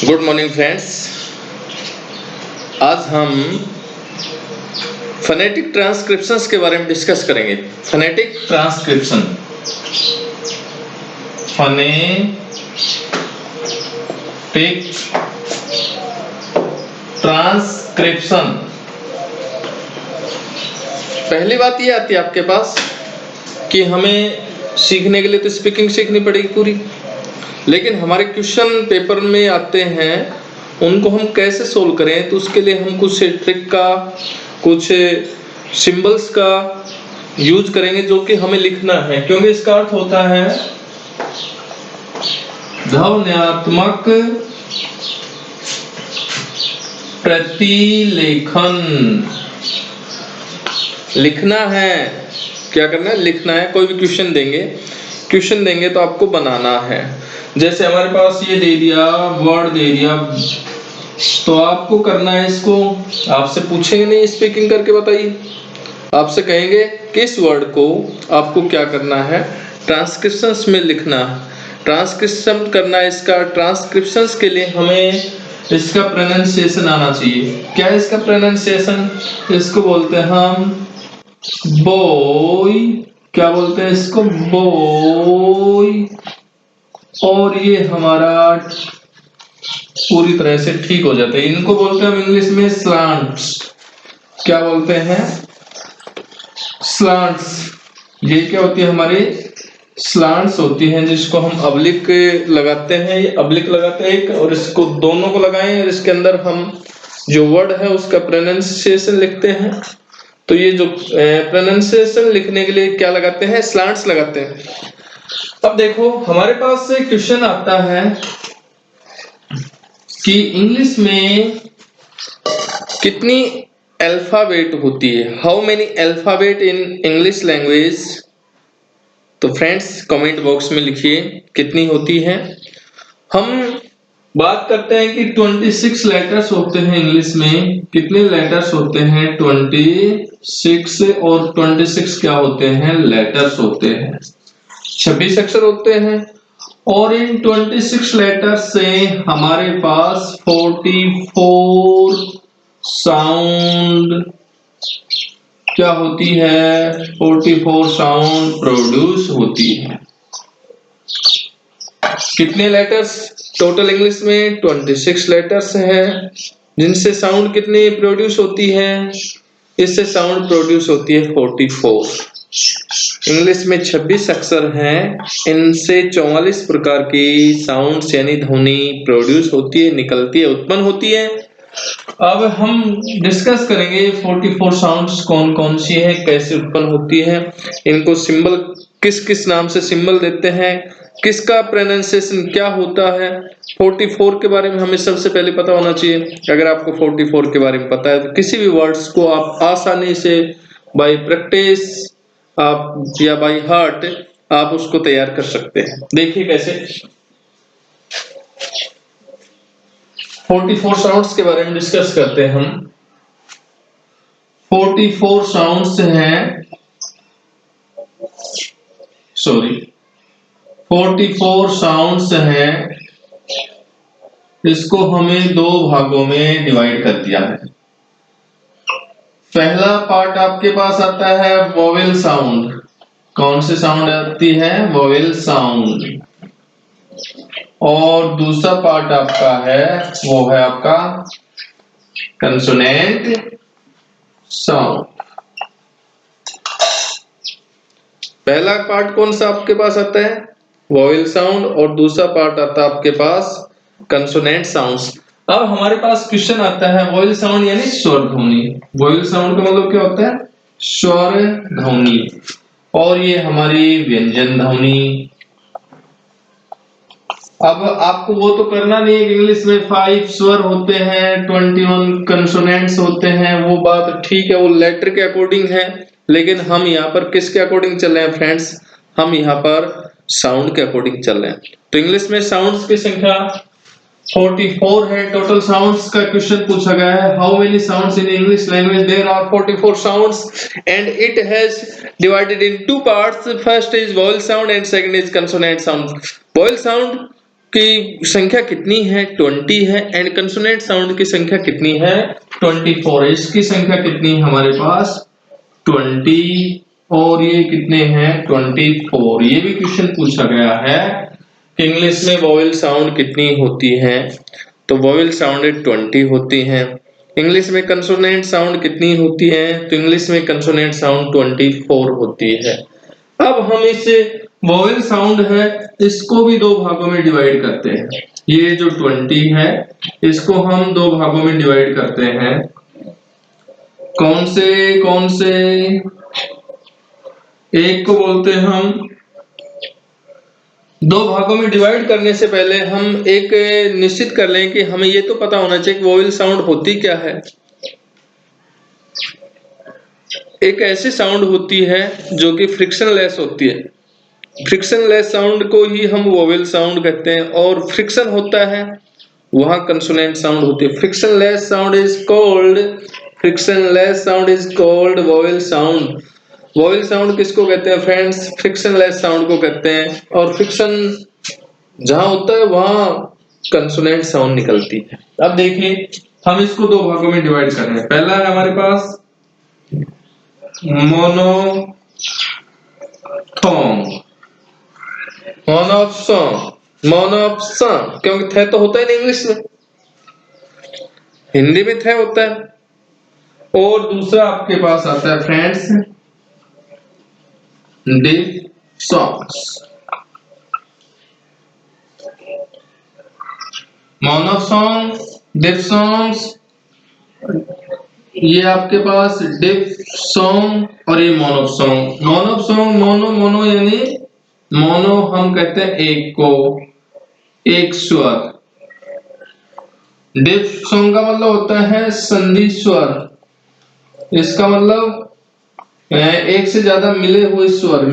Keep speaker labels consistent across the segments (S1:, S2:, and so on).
S1: Good morning friends. आज हम phonetic ट्रांसक्रिप्शंस के बारे में डिस्कस करेंगे। Phonetic transcription, phonetic transcription. पहली बात ये आती है आपके पास कि हमें सीखने के लिए तो स्पीकिंग सीखनी पड़ेगी पूरी, लेकिन हमारे क्वेश्चन पेपर में आते हैं उनको हम कैसे सोल्व करें, तो उसके लिए हम कुछ ट्रिक का, कुछ सिंबल्स का यूज करेंगे जो कि हमें लिखना है, क्योंकि इसका अर्थ होता है ध्वन्यात्मक प्रतिलेखन। लिखना है, क्या करना है? लिखना है। कोई भी क्वेश्चन देंगे तो आपको बनाना है। जैसे हमारे पास ये दे दिया, वर्ड दे दिया, तो आपको करना है इसको, आपसे पूछेंगे नहीं स्पीकिंग करके बताइए, आपसे कहेंगे कि इस वर्ड को आपको क्या करना है, ट्रांसक्रिप्शंस में लिखना है, ट्रांसक्रिप्शन करना है। इसका ट्रांसक्रिप्शंस के लिए हमें इसका प्रोनाउंसिएशन आना चाहिए। क्या है इसका प्रोनाउंसिएशन? इसको बोलते हैं हम बॉय। क्या बोलते हैं इसको? बॉय। और ये हमारा पूरी तरह से ठीक हो जाता है। इनको बोलते हैं हम इंग्लिश में स्लांट्स। क्या बोलते हैं? स्लांट्स। ये क्या होती है? हमारी स्लांट्स होती हैं, जिसको हम अब्लिक लगाते हैं। ये अब्लिक लगाते हैं एक, और इसको दोनों को लगाएं और इसके अंदर हम जो वर्ड है उसका प्रोनाउंसिएशन लिखते हैं। तो ये जो प्रोनाउंसिएशन लिखने के लिए क्या लगाते हैं? स्लांट्स लगाते हैं। अब देखो, हमारे पास से क्वेश्चन आता है कि इंग्लिश में कितनी अल्फाबेट होती है, how many alphabet in English language. तो फ्रेंड्स कमेंट बॉक्स में लिखिए कितनी होती है। हम बात करते हैं कि 26 लेटर्स होते हैं इंग्लिश में। कितने लेटर्स होते हैं? 26। और 26 क्या होते हैं? लेटर्स होते हैं। 26 अक्षर होते हैं, और इन 26 लेटर से हमारे पास 44 साउंड क्या होती है? 44 साउंड प्रोड्यूस होती है। कितने लेटर्स टोटल इंग्लिश में? 26 लेटर्स हैं, जिनसे साउंड कितनी प्रोड्यूस होती है? इससे साउंड प्रोड्यूस होती है 44। इंग्लिश में 26 अक्षर हैं, इनसे 44 प्रकार की साउंड्स यानी ध्वनि प्रोड्यूस होती है, निकलती है, उत्पन्न होती है। अब हम डिस्कस करेंगे 44 साउंड्स कौन कौन सी है, कैसे उत्पन्न होती है, इनको सिंबल किस किस नाम से सिंबल देते हैं, किसका प्रोनाउंसिएशन क्या होता है। 44 के बारे में हमें सबसे पहले पता होना चाहिए। अगर आपको 44 के बारे में पता है तो किसी भी वर्ड्स को आप आसानी से बाय प्रैक्टिस आप या बाय हार्ट आप उसको तैयार कर सकते हैं। देखिए कैसे। 44 साउंड्स के बारे में डिस्कस करते हैं हम। 44 साउंड्स हैं, 44 साउंड्स हैं। इसको हमें दो भागों में डिवाइड कर दिया है। पहला पार्ट आपके पास आता है वोवेल साउंड। कौन से साउंड आती है? Vowel sound. और दूसरा पार्ट आपका है, वो है आपका कंसोनेंट साउंड। पहला पार्ट कौन सा आपके पास आता है? Vowel sound. और दूसरा पार्ट आता है आपके पास कंसोनेंट साउंड्स। अब हमारे पास क्वेश्चन आता है वोवेल साउंड यानी स्वर ध्वनि। वोवेल साउंड का मतलब क्या होता है? स्वर ध्वनि। और ये हमारी व्यंजन ध्वनि। अब आपको वो तो करना नहीं है कि इंग्लिश में 5 स्वर होते हैं, 21 कंसोनेंट्स होते हैं, वो बात ठीक है, वो लेटर के अकॉर्डिंग है। लेकिन हम यहाँ पर किसके अकॉर्डिंग चल रहे हैं फ्रेंड्स? हम यहाँ पर साउंड के अकॉर्डिंग चल रहे हैं। तो इंग्लिश में साउंड्स की संख्या 44 है। टोटल साउंड्स का क्वेश्चन पूछा गया है, how many sounds in English language? There are 44 sounds and it has divided in two parts. First is vowel sound and second is consonant sound. Vowel sound की संख्या कितनी है 20 है एंड कंसोनेंट साउंड की संख्या कितनी है 24 है। इसकी संख्या कितनी है हमारे पास 20 और ये कितने हैं 24। ये भी क्वेश्चन पूछा गया है कि इंग्लिश में वोवेल साउंड कितनी होती है, तो वोवेल साउंड 20 होती है। इंग्लिश में कंसोनेंट साउंड कितनी होती है, तो इंग्लिश में कंसोनेंट साउंड 24 होती है। अब हम इस वोवेल साउंड है इसको भी दो भागों में डिवाइड करते हैं। ये जो 20 है इसको हम दो भागों में डिवाइड करते हैं। कौन से एक को बोलते हैं हम, दो भागों में डिवाइड करने से पहले हम एक निश्चित कर लें कि हमें ये तो पता होना चाहिए कि वोवेल साउंड होती क्या है। एक ऐसी साउंड होती है जो कि फ्रिक्शनलेस होती है। फ्रिक्शनलेस साउंड को ही हम वोवेल साउंड कहते हैं और फ्रिक्शन होता है वहां कंसोनेंट साउंड होती है। Frictionless sound is called vowel sound. Vowel sound किसको कहते हैं फ्रेंड्स, फ्रिक्शनलेस साउंड को कहते हैं। और फ्रिक्शन जहां होता है वहां कंसोनेंट साउंड निकलती है। अब देखिए हम इसको दो भागों में डिवाइड कर रहे हैं। पहला है हमारे पास मोनोफोन, मोनोफोन क्योंकि थे तो होता है नहीं इंग्लिश में, हिंदी में थे होता है। और दूसरा आपके पास आता है फ्रेंड्स डिफथोंग्स। मोनोफोन, डिफथोंग्स, ये आपके पास डिफथोंग और ये मोनोफोन। मोनोफोन मोनो यानी मोनो हम कहते हैं एक को, एक स्वर। डिफथोंग का मतलब होता है संधि स्वर। इसका मतलब एक से ज्यादा मिले हुए स्वर।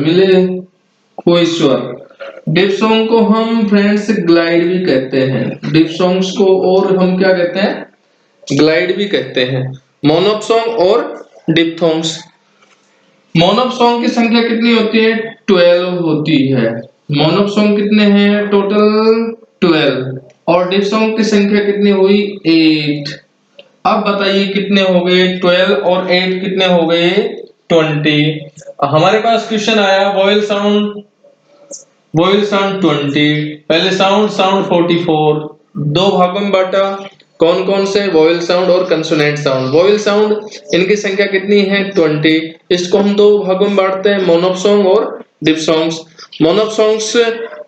S1: डिफथोंग को हम फ्रेंड्स ग्लाइड भी कहते हैं। डिफथोंग्स को और हम क्या कहते हैं, ग्लाइड भी कहते हैं। मोनोफोन और डिफथोंग्स। मोनोफोन की संख्या कितनी होती है 12 होती है। मोनोफोन कितने हैं टोटल 12 और डिफथोंग की संख्या कितनी हुई 8। अब बताइए कितने हो गए 12 और 8 कितने हो गए 20। हमारे पास क्वेश्चन आया वोवेल साउंड 20, पहले साउंड 44, दो भागों में बांटा। कौन कौन से, वोवेल साउंड और कंसोनेंट साउंड। वोवेल साउंड इनकी संख्या कितनी है 20। इसको हम दो भागों में बांटते हैं मोनोफोन और डिफथोंग्स। मोनोफोन्स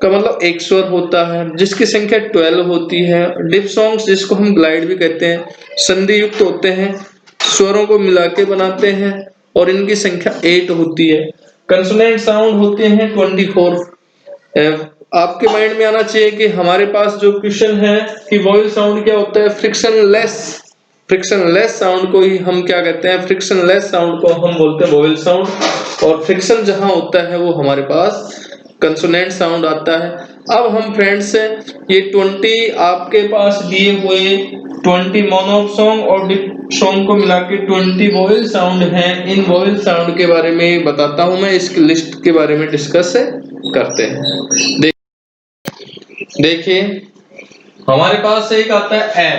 S1: का मतलब एक स्वर होता है जिसकी संख्या 12 होती है। डिफथोंग्स जिसको हम ग्लाइड भी कहते हैं, संधि युक्त होते हैं, स्वरों को मिला के बनाते हैं और इनकी संख्या 8 होती है। कंसोनेंट साउंड होते हैं 24। आपके माइंड में आना चाहिए कि हमारे पास जो क्वेश्चन है कि वोवेल साउंड क्या होता है फ्रिक्शनलेस साउंड को ही हम क्या कहते हैं, फ्रिक्शनलेस साउंड को हम बोलते हैं वोवेल साउंड। और फ्रिक्शन जहां होता है वो हमारे पास कंसोनेंट साउंड आता है। अब हम फ्रेंड्स ये 20 आपके पास दिए हुए 20 मोनोफोन और डिफथोंग को मिला के 20 वोवेल साउंड हैं। इन वोवेल साउंड के बारे में बताता हूं मैं, इसकी लिस्ट के बारे में डिस्कस करते हैं। देखिए हमारे पास एक आता है ए,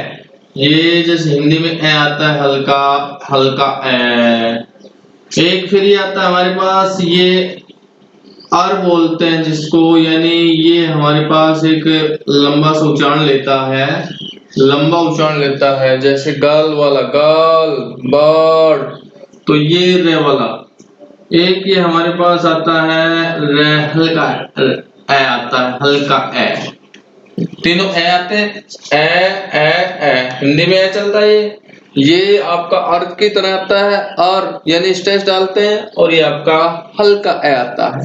S1: ये जैसे हिंदी में ए आता है हल्का हल्का ए। एक फिर ये आता है हमारे पास ये आर बोलते हैं जिसको, यानी ये हमारे पास एक लंबा सा उच्चारण लेता है, जैसे गाल वाला गाल, बर्ड, तो ये रे वाला। एक ये हमारे पास आता है रे हल्का ए आता है, हल्का ए। तीनों ए आते हैं, ए हिंदी में ए चलता है। ये आपका अर्थ की तरह आता है, और यानी स्ट्रेस डालते हैं, और ये आपका हल्का ए आता है।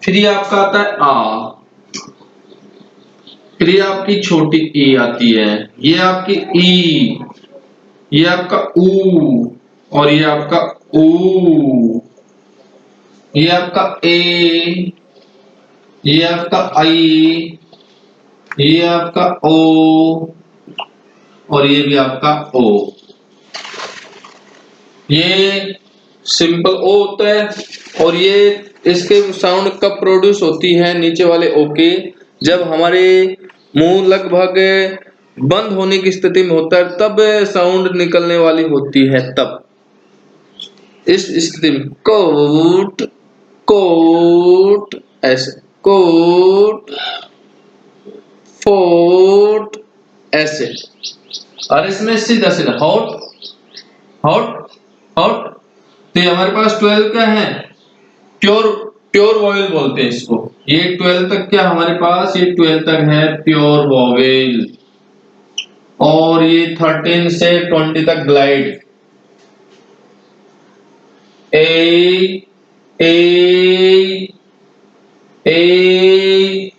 S1: फिर ये आपका आता है आ, फिर ये आपकी छोटी ई आती है, ये आपकी ई, ये आपका ऊ, और ये आपका ऊ, ये आपका ए, ये आपका आई, ये आपका ओ, और ये भी आपका ओ। ये सिंपल ओ होता है, और ये इसके साउंड कब प्रोड्यूस होती है नीचे वाले ओ के, जब हमारे मुंह लगभग बंद होने की स्थिति में होता है, तब साउंड निकलने वाली होती है। तब इस स्थिति में कोट कोट ऐसे, कोट फोट ऐसे। और इसमें सीधा सीधा हॉट हॉट हॉट। तो ये हमारे पास 12 क्या है, प्योर प्योर वॉवेल बोलते हैं इसको। ये 12 तक क्या हमारे पास, ये 12 तक है प्योर वॉवेल। और ये 13 से 20 तक ग्लाइड। ए ए ए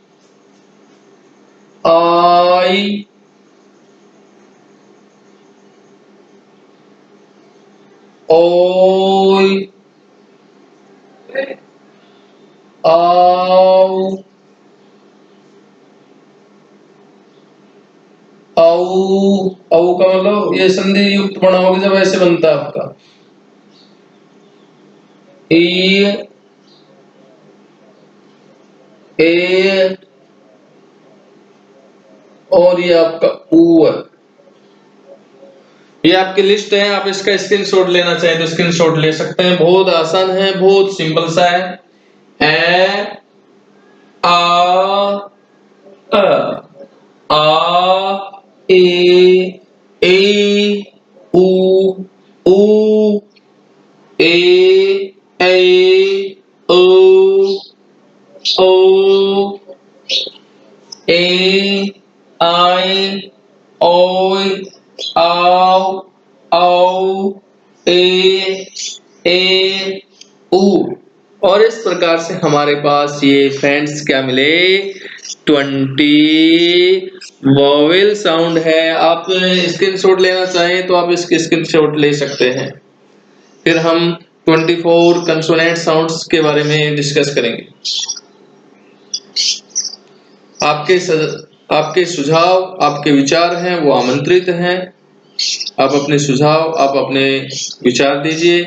S1: आई ओई आओ औ औ का मतलब ये संधि युक्त बनाओगे जब ऐसे बनता है आपका ए ए। और ये आपका ऊ है। ये आपकी लिस्ट है, आप इसका स्क्रीनशॉट लेना चाहें तो स्क्रीनशॉट ले सकते हैं। बहुत आसान है, बहुत सिंपल सा है। ए आ आ ए ए उ ऊ ए ए ओ ओ ए आई ओय आओ औ ए उ। और इस प्रकार से हमारे पास ये फ्रेंड्स क्या मिले, 20 वॉवेल साउंड है। आप स्क्रीनशॉट लेना चाहें तो आप इसके स्क्रीनशॉट ले सकते हैं। फिर हम 24 कंसोनेंट साउंड्स के बारे में डिस्कस करेंगे। आपके सुझाव, आपके विचार हैं वो आमंत्रित हैं। आप अपने सुझाव, आप अपने विचार दीजिए।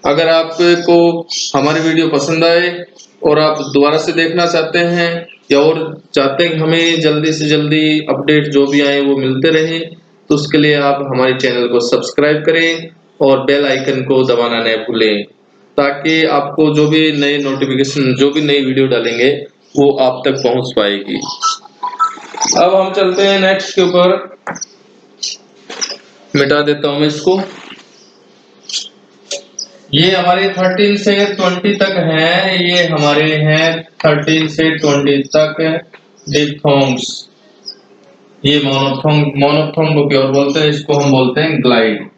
S1: अगर आपको हमारी वीडियो पसंद आए और आप दोबारा से देखना चाहते हैं या और चाहते हैं कि हमें जल्दी से जल्दी अपडेट जो भी आए वो मिलते रहे, तो उसके लिए आप हमारे चैनल को सब्सक्राइब करें और बेल आइकन को दबाना न भूलें, ताकि आपको जो भी नए नोटिफिकेशन, जो भी नई वीडियो डालेंगे वो आप तक पहुंच पाएगी। अब हम चलते हैं नेक्स्ट के ऊपर। मिटा देता हूं मैं इसको। ये हमारे 13 से 20 तक हैं। ये हमारे हैं 13 से 20 तक डिप्थोंग्स। ये मोनोफ्थोंग को प्योर बोलते हैं, इसको हम बोलते हैं ग्लाइड।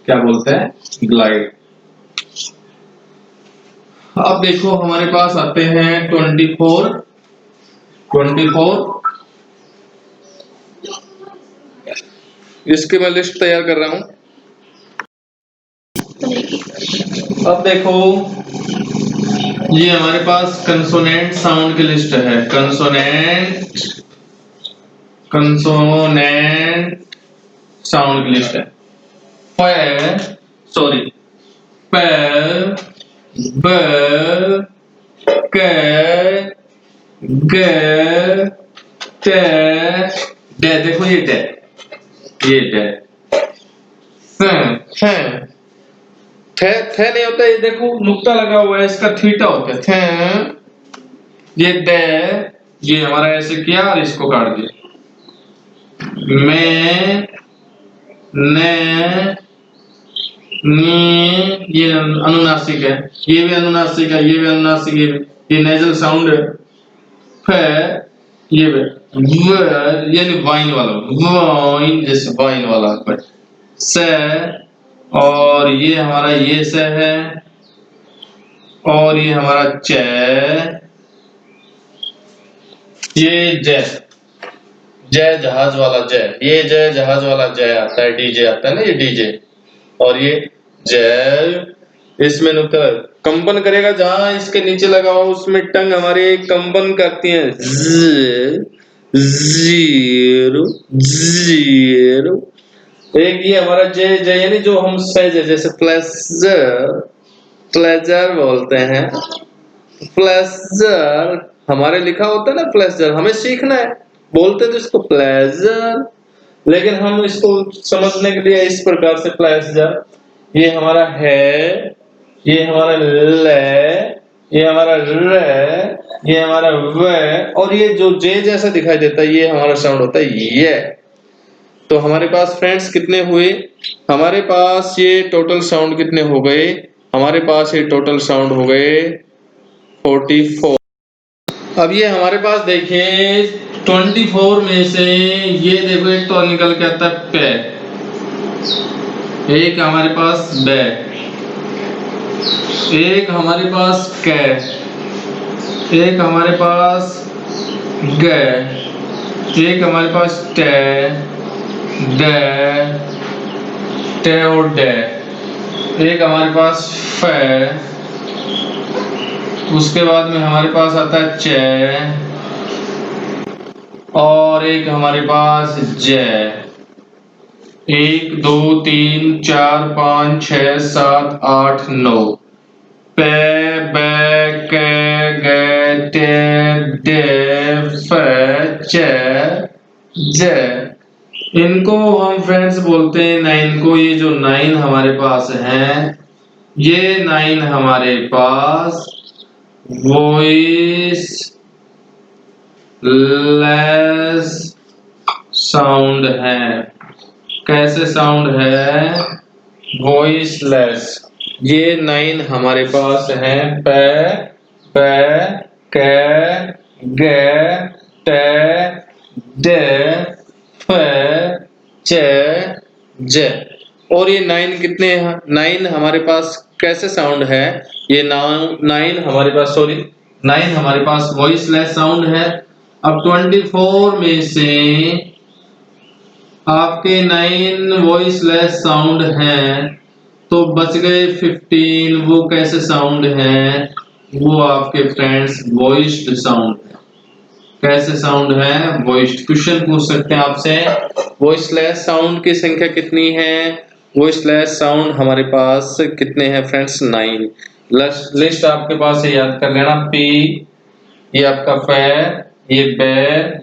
S1: क्या बोलते हैं, ग्लाइड। अब देखो हमारे पास आते हैं 24 इसकी मैं लिस्ट तैयार कर रहा हूं। अब देखो ये हमारे पास कंसोनेंट साउंड की लिस्ट है। कंसोनेंट साउंड की लिस्ट है। सॉरी, प ब क ग ट ड। देखो ये ड, ये ड। थे नहीं होता, ये देखो नुक्ता लगा हुआ है, इसका थीटा होता है थे। ये ड, ये हमारा ऐसे किया और इसको काट दिया। मैं ने नी, ये अनुनासिक है, ये भी अनुनासिक है, ये भी अनुनासिक है, ये नेजल साउंड है। फ ये यानी वाइन वाला, वाइन जैसे वाइन वाला है। स, और ये हमारा ये स है, और ये हमारा च, ये जय, जय जहाज वाला जय, ये जय जहाज वाला जय आता है, डीजे आता है ना, ये डीजे। और ये जय, इसमें नुक्ता कंपन करेगा, जहां इसके नीचे लगा हो उसमें टंग हमारे कंपन करती है। Zero zero. एक ये हमारा जय जय यानी जो हम सहज जैसे प्लेजर, प्लेजर बोलते हैं। प्लेजर हमारे लिखा होता है ना, प्लेजर हमें सीखना है। बोलते तो इसको प्लेजर, लेकिन हम इसको समझने के लिए इस प्रकार से प्लेजर, ये हमारा है, ये हमारा ल, ये हमारा र, ये हमारा व, और ये जो जे जैसा दिखाई देता है ये हमारा साउंड होता है ये। तो हमारे पास फ्रेंड्स कितने हुए, हमारे पास ये टोटल साउंड कितने हो गए, हमारे पास ये टोटल साउंड हो गए 44। अब ये हमारे पास देखिए 24 में से ये देखो एक तो निकल के आता है पे, एक हमारे पास बे, एक हमारे पास कै, एक हमारे पास गे, एक हमारे पास टे, डे, टे और डे, एक हमारे पास फे, उसके बाद में हमारे पास आता है चे, और एक हमारे पास जे। 1 2 3 4 5 6 7 8 9 पे, बे, के, गे, टे, डे, फे, चे, जे। इनको हम फ्रेंड्स बोलते हैं 9 को। ये जो 9 हमारे पास है, ये 9 हमारे पास वॉइस लेस साउंड है। कैसे साउंड है? Voice less. ये 9 हमारे पास है पे, पे, के, गे, टे, डे, फे, चे, जे। और ये 9 कितने हैं? 9 हमारे पास कैसे साउंड है? ये 9 हमारे पास 9 हमारे पास वॉइस लेस साउंड है। अब 24 में से आपके 9 वॉइस लेस साउंड हैं, तो बच गए 15। वो कैसे साउंड है? वो आपके फ्रेंड्स वॉइस्ड साउंड है। कैसे साउंड है? वॉइस्ड। क्वेश्चन पूछ सकते हैं आपसे, वॉइस लेस साउंड की संख्या कितनी है? वॉइस लेस साउंड हमारे पास कितने हैं फ्रेंड्स? 9। लिस्ट आपके पास है, याद कर लेना। पी, ये आपका फे, ये बे,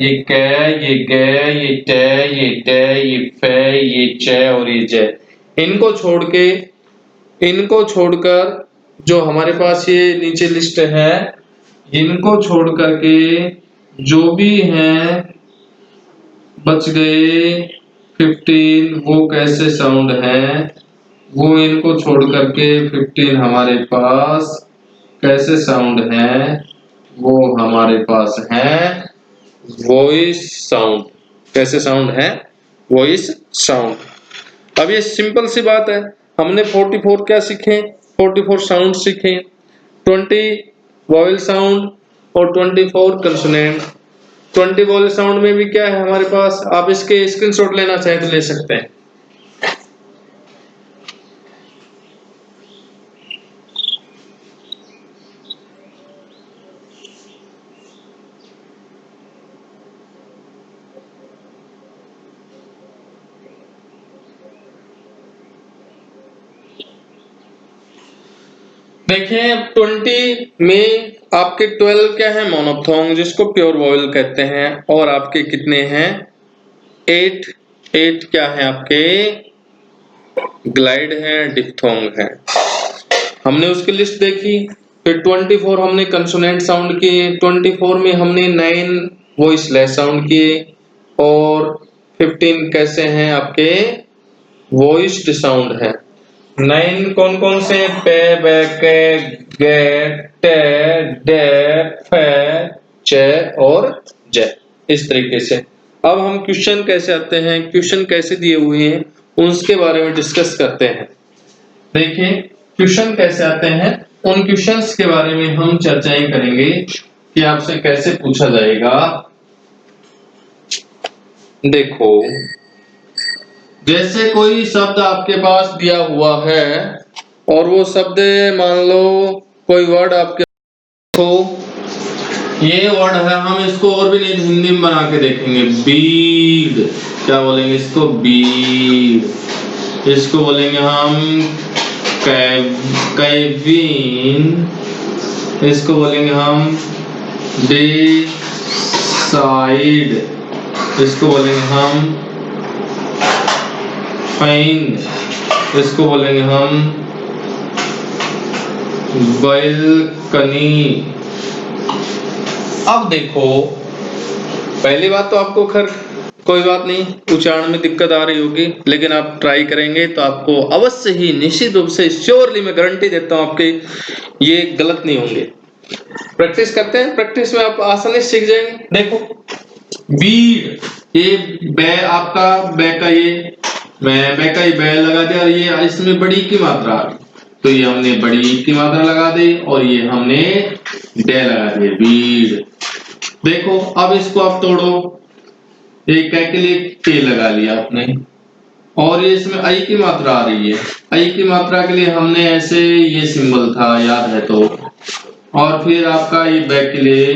S1: ये कै, ये गे, ये टे, ये डे, ये फे, ये चे और ये जे। इनको छोड़कर जो हमारे पास ये नीचे लिस्ट है, इनको छोड़ करके जो भी हैं बच गए 15। वो कैसे साउंड है? वो इनको छोड़ करके 15 हमारे पास कैसे साउंड है? वो हमारे पास है वॉइस साउंड। कैसे साउंड है? Voice sound. अब ये सिंपल सी बात है, हमने 44 क्या सीखे? 44 साउंड सीखे, 20 वॉवेल साउंड और 24 कंसोनेंट। 20 वॉवेल साउंड में भी क्या है हमारे पास? आप इसके स्क्रीनशॉट लेना चाहे तो ले सकते हैं। देखिए 20 में आपके 12 क्या है? मोनोफ्थोंग, जिसको प्योर वॉवेल कहते हैं। और आपके कितने हैं? 8 क्या है आपके? ग्लाइड है, डिप्थोंग है। हमने उसकी लिस्ट देखी। फिर 24 हमने कंसोनेंट साउंड किए, 24 में हमने 9 वॉइस लेस साउंड किए, और 15 कैसे हैं आपके? वॉइस्ड साउंड है। 9 कौन कौन से? पे, बे, के, गे, टे, डे, फे, चे और जे। इस तरीके से। अब हम क्वेश्चन कैसे आते हैं, क्वेश्चन कैसे दिए हुए हैं, उसके बारे में डिस्कस करते हैं। देखिए क्वेश्चन कैसे आते हैं, उन क्वेश्चंस के बारे में हम चर्चाएं करेंगे कि आपसे कैसे पूछा जाएगा। देखो, जैसे कोई शब्द आपके पास दिया हुआ है और वो शब्द मान लो कोई वर्ड आपके तो ये वर्ड है, हम इसको और भी हिंदी में बना के देखेंगे। बीड, क्या बोलेंगे इसको? बीड। इसको बोलेंगे हम कैविन, इसको बोलेंगे हम डिसाइड, इसको बोलेंगे हम फाइन, इसको बोलेंगे हम बालकनी। अब देखो, पहली बात तो आपको खैर कोई बात नहीं, उच्चारण में दिक्कत आ रही होगी, लेकिन आप ट्राई करेंगे तो आपको अवश्य ही निश्चित रूप से श्योरली मैं गारंटी देता हूं आपके ये गलत नहीं होंगे। प्रैक्टिस करते हैं, प्रैक्टिस में आप आसानी से सीख जाएंगे। देखो बीड, ये बै आपका बै का ये बै लगा दिया, और ये इसमें बड़ी की मात्रा, तो ये हमने बड़ी की मात्रा लगा दी और ये हमने डे लगा दिया बीड। देखो अब इसको आप तोड़ो, एक के लिए के लगा लिया आपने, और ये इसमें आई की मात्रा आ रही है, आई की मात्रा के लिए हमने ऐसे ये सिंबल था याद है तो, और फिर आपका ये बैक के लिए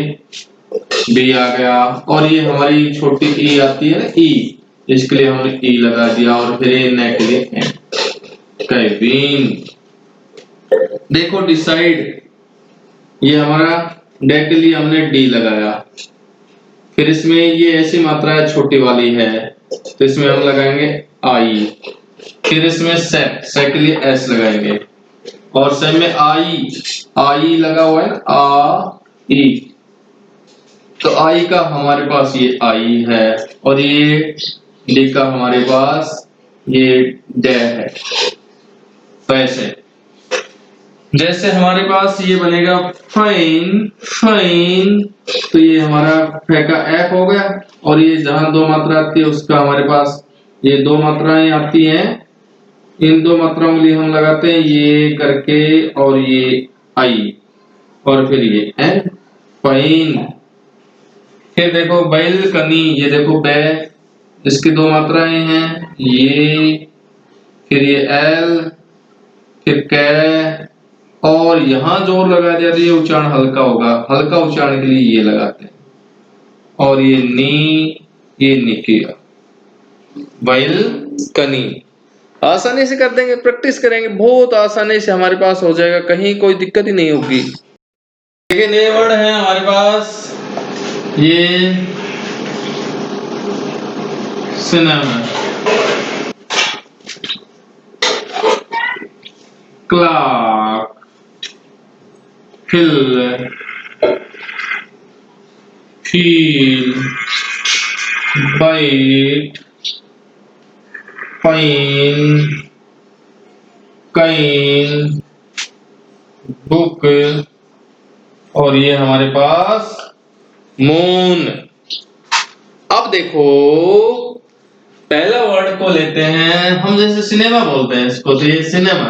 S1: बी आ गया, और ये हमारी छोटी ई आती है ना ई, इसके लिए हमने ई लगा दिया, और फिर ये ने के लिए एन, कैबिन। देखो डिसाइड, ये हमारा डे के लिए हमने डी लगाया, फिर इसमें ये ऐसी मात्रा है छोटी वाली है तो इसमें हम लगाएंगे आई, फिर इसमें से के लिए एस लगाएंगे, और से में आई लगा हुआ है आ ई, तो आई का हमारे पास ये आई है, और ये डी का हमारे पास ये डे है। तो ऐसे जैसे हमारे पास ये बनेगा फाइन, तो ये हमारा फे का एफ हो गया, और ये जहां दो मात्रा आती है उसका हमारे पास ये दो मात्राएं आती हैं, इन दो मात्राओं के लिए हम लगाते हैं ये करके, और ये आई, और फिर ये एन, फाइन। फिर देखो बैलकनी, ये देखो बै, इसकी दो मात्राएं हैं ये, फिर ये एल, फिर कै, और यहां जोर लगा दिया तो ये उच्चारण हल्का होगा, हल्का उच्चारण के लिए ये लगाते हैं, और ये निकिया, बैलकनी। आसानी से कर देंगे, प्रैक्टिस करेंगे बहुत आसानी से हमारे पास हो जाएगा, कहीं कोई दिक्कत ही नहीं होगी। देखिए नए वर्ड है हमारे पास, ये cinema, clock, fill, feel, bite, fine, kine, book, और ये हमारे पास मून। अब देखो पहला वर्ड को लेते हैं हम, जैसे सिनेमा बोलते हैं इसको, तो ये सिनेमा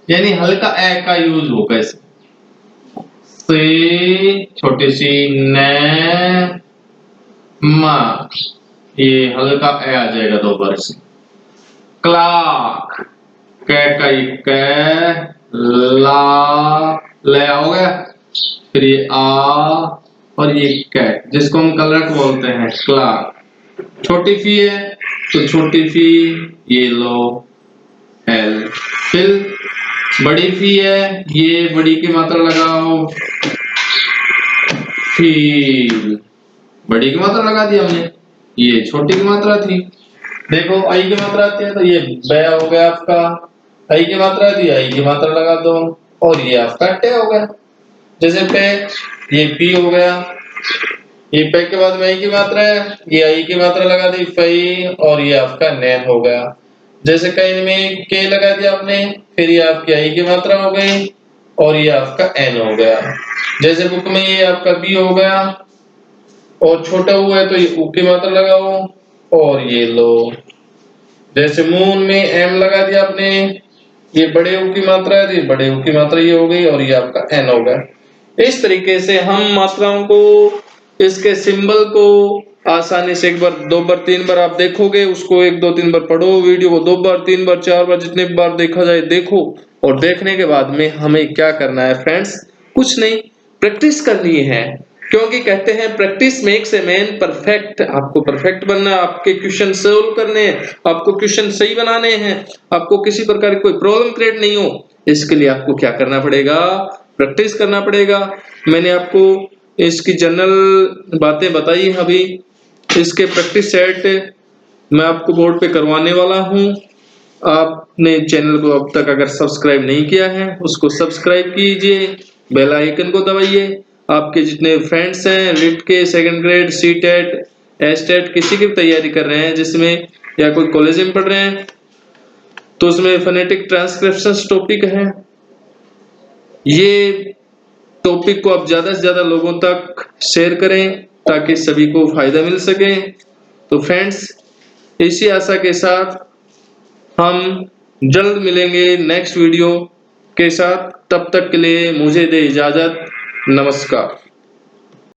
S1: यानी हल्का ए का यूज होगा, इसमें से छोटी सी न मा, ये हल्का ए आ जाएगा दो बार से। क्लॉक, कै का कै, ला ले हो गया, फिर ये आ, और ये कैट जिसको हम कलर बोलते हैं क्लॉक। छोटी फी है तो छोटी फी ये लो एल, फिर बड़ी फी है, ये बड़ी की मात्रा लगाओ फील, बड़ी की मात्रा लगा दी हमने, ये छोटी की मात्रा थी। देखो आई की मात्रा आती है तो ये बै हो गया आपका, आई की मात्रा थी आई की मात्रा लगा दो, और ये आपका टे हो गया। जैसे पे ये पी हो गया, ये पे के बाद में आई की मात्रा है, ये आई की मात्रा लगा दी फई, और ये आपका नैन हो गया। जैसे कहीं में के लगा दिया आपने, फिर ये आपकी आई की मात्रा हो गई, और ये आपका एन हो गया। जैसे बुक में ये आपका बी हो गया, और छोटा हुआ है तो ये ऊ की मात्रा लगाओ, और ये लो। जैसे मून में एम लगा दिया आपने, ये बड़े ऊ की मात्रा है, तो ये बड़े ऊ की मात्रा ये हो गई, और ये आपका एन हो गया। इस तरीके से हम मात्राओं को, इसके सिंबल को आसानी से एक बार दो बार तीन बार आप देखोगे, उसको एक दो तीन बार पढ़ो, वीडियो को दो बार तीन बार चार बार जितने बार देखा जाए देखो, और देखने के बाद में हमें क्या करना है फ्रेंड्स, कुछ नहीं, प्रैक्टिस करनी है, क्योंकि कहते हैं practice makes a man perfect. आपको परफेक्ट बनना है, आपके क्वेश्चन सोल्व करने हैं, आपको क्वेश्चन सही बनाने हैं, आपको किसी प्रकार की कोई प्रॉब्लम क्रिएट नहीं हो, इसके लिए आपको क्या करना पड़ेगा, प्रैक्टिस करना पड़ेगा। मैंने आपको इसकी जनरल बातें बताई अभी, इसके प्रैक्टिस सेट मैं आपको बोर्ड पे करवाने वाला हूँ। आपने चैनल को अब तक अगर सब्सक्राइब नहीं किया है उसको सब्सक्राइब कीजिए, बेल आइकन को दबाइए। आपके जितने फ्रेंड्स हैं रिट के, सेकंड ग्रेड, सीटेट, एस्टेट किसी की भी तैयारी कर रहे हैं जिसमें, या कोई कॉलेज में पढ़ रहे हैं, तो उसमें फोनेटिक ट्रांसक्रिप्शन टॉपिक है। ये टॉपिक को आप ज्यादा से ज्यादा लोगों तक शेयर करें ताकि सभी को फायदा मिल सके। तो फ्रेंड्स, इसी आशा के साथ हम जल्द मिलेंगे नेक्स्ट वीडियो के साथ। तब तक के लिए मुझे दे इजाजत। नमस्कार।